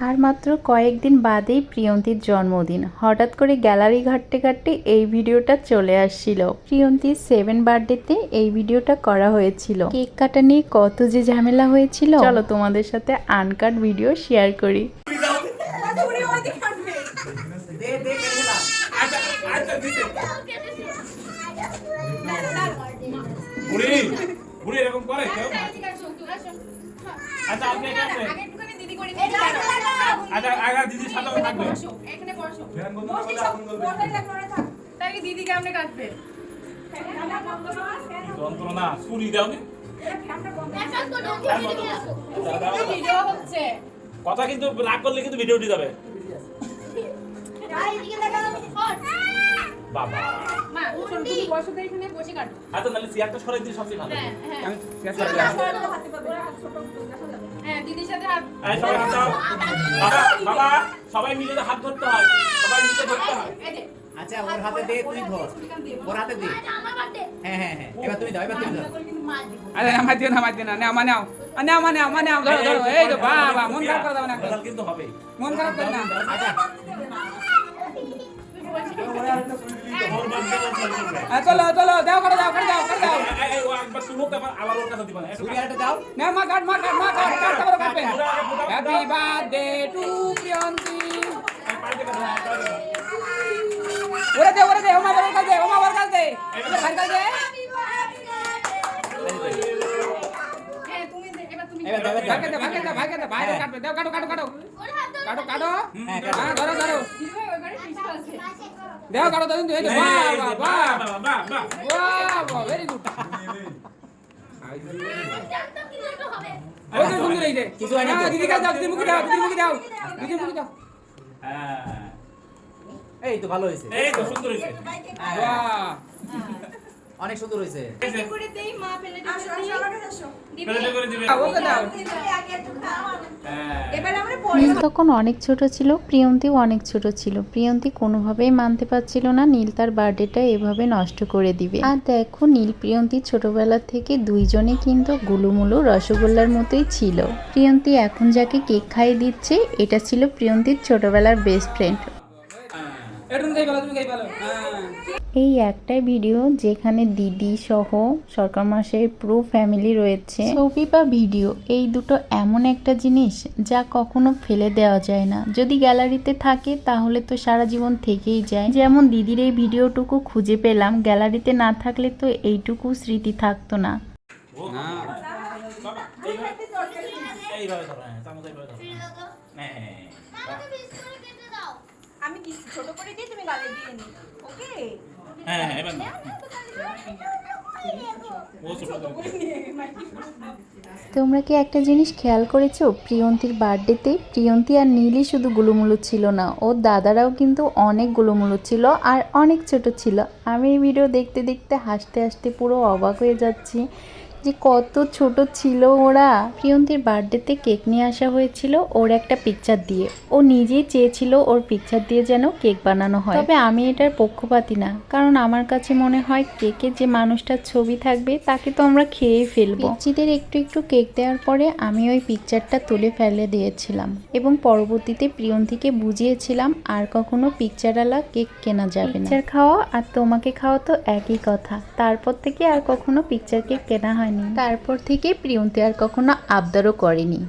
আর মাত্র কয়েকদিন বাদেই প্রিয়ন্তীর জন্মদিন। হঠাৎ করে গ্যালারি ঘাঁটতে ঘাঁটতে এই ভিডিওটা চলে আসছিল। প্রিয়ন্তীর 7 বার্থডেতে এই ভিডিওটা করা হয়েছিল। কেক কাটা নিয়ে কত যে ঝামেলা হয়েছিল, চলো তোমাদের সাথে আনকাট ভিডিও শেয়ার করি। আচ্ছা আপনি এটা আছে আগে একটুখানি দিদি করে দিদি আচ্ছা আগা দিদির সাথে থাকবে এখানে বসো বসে থাক তাই দিদি কেমনে কাটবে যন্ত্রণা ছুরি দাও নি ভিডিও হচ্ছে কথা কিন্তু রাগ করলে কিন্তু ভিডিওটি যাবে বাবা মা তুমি বসো তো এখানে বসে কাটো আচ্ছা তাহলে চেয়ারটা সরাই দিই সবচেয়ে ভালো আমি চেয়ার সরাই হাতে পাবো হ্যাঁ দিদির সাথে হাত এই সবাই হাত দাও বাবা বাবা সবাই মিলে হাত ধরতে হয় সবাই মিলে ধরতে হয় আচ্ছা ওর হাতে দে তুই ধর ওর হাতে দে আমার হাতে হ্যাঁ হ্যাঁ হ্যাঁ এবার তুমি দাও এবার তুমি দাও আরে আমার দিও না নাও মানাও নাও ধরো ধরো এই তো বাবা মন খারাপ করে দাও না বদল কিন্তু হবে মন খারাপ করে না আচ্ছা চলো চলো দাও করে দাও এই ও একবার তুমি একবার আবার ওর কাছে দিবা তুমি আরেকটা দাও না মা কাট তারপরে কাটবে হ্যাপি বার্থডে টু প্রিয়ন্তী ওরে দে ওমা বড় কাজ দে এটা ভাই কাজ দে এবার দাও ভাগে দে কাটবে দাও কাটো হ্যাঁ ধরো দাও কাটো দাও এই বাহ ভেরি গুড ওই তো সুন্দর এই যে কিছু হয় না দিদি কাজ দাও দিদি মুখে দাও হ্যাঁ এই তো ভালো হয়েছে এই তো সুন্দর হইছে বাহ অনেক সুন্দর হয়েছে করে দেই মা প্লেটে করে দিবে ওকে দাও এবার আমরা নীল তখন অনেক ছোট ছিল, প্রিয়ন্তীও অনেক ছোট ছিল। প্রিয়ন্তী কোনোভাবেই মানতে পারছিল না নীল তার বার্থডেটা এভাবে নষ্ট করে দিবে। আর দেখো নীল প্রিয়ন্তী ছোটবেলা থেকে দুইজনে কিন্তু গুলুমুলু রসগোল্লার মতোই ছিল। প্রিয়ন্তী এখন যাকে কেক খাইয়ে দিচ্ছে এটা ছিল প্রিয়ন্তীর ছোটবেলার বেস্ট ফ্রেন্ড। তুমি গাই ভালো হ্যাঁ এই একটাই ভিডিও যেখানে দিদি সহ সরকার মাসের পুরো ফ্যামিলি রয়েছে। ছবি বা ভিডিও এই দুটো এমন একটা জিনিস যা কখনো ফেলে দেওয়া যায় না। যদি গ্যালারিতে থাকে তাহলে তো সারা জীবন থেকেই যায়। যেমন দিদির এই ভিডিওটুকু খুঁজে পেলাম, গ্যালারিতে না থাকলে তো এইটুকু স্মৃতি থাকতো না। এইভাবে ধরো হ্যাঁ চামচ এইভাবে ধরো হ্যাঁ আমি কি ছোট করে দিই তুমি গালে দিয়ে নি ওকে হ্যাঁ এবার ও ছোট করে তোমরা কি একটা জিনিস খেয়াল করেছো, প্রিয়ন্তীর বার্থডেতে প্রিয়ন্তী আর নীলই শুধু গুলুমুলু ছিল না, ওর দাদারাও কিন্তু অনেক গুলুমুলু ছিল আর অনেক ছোট ছিল। আমি এই ভিডিও দেখতে দেখতে হাসতে হাসতে পুরো অবাক হয়ে যাচ্ছি যে কত ছোট ছিল ওরা। প্রিয়ন্তীর বার্থডেতে কেক নিয়ে আসা হয়েছিল ওর একটা পিকচার দিয়ে। ও নিজেই চেয়েছিল ওর পিকচার দিয়ে যেন কেক বানানো হয়। তবে আমি এটার পক্ষপাতী না, কারণ আমার কাছে মনে হয় কেকে যে মানুষটার ছবি থাকবে তাকে তো আমরা খেয়ে ফেলবো। পিচ্চিদের একটু একটু কেক দেওয়ার পরে আমি ওই পিকচারটা তুলে ফেলে দিয়েছিলাম এবং পরবর্তীতে প্রিয়ন্তীকে বুঝিয়েছিলাম আর কখনো পিকচারওয়ালা কেক কেনা যাবে না। পিকচার খাওয়া আর তোমাকে খাওয়া তো একই কথা। তারপর থেকে আর কখনো পিকচার কেক কেনা হয়নি। তারপর থেকে প্রিয়ন্তী আর কখনো আবদারও করেনি।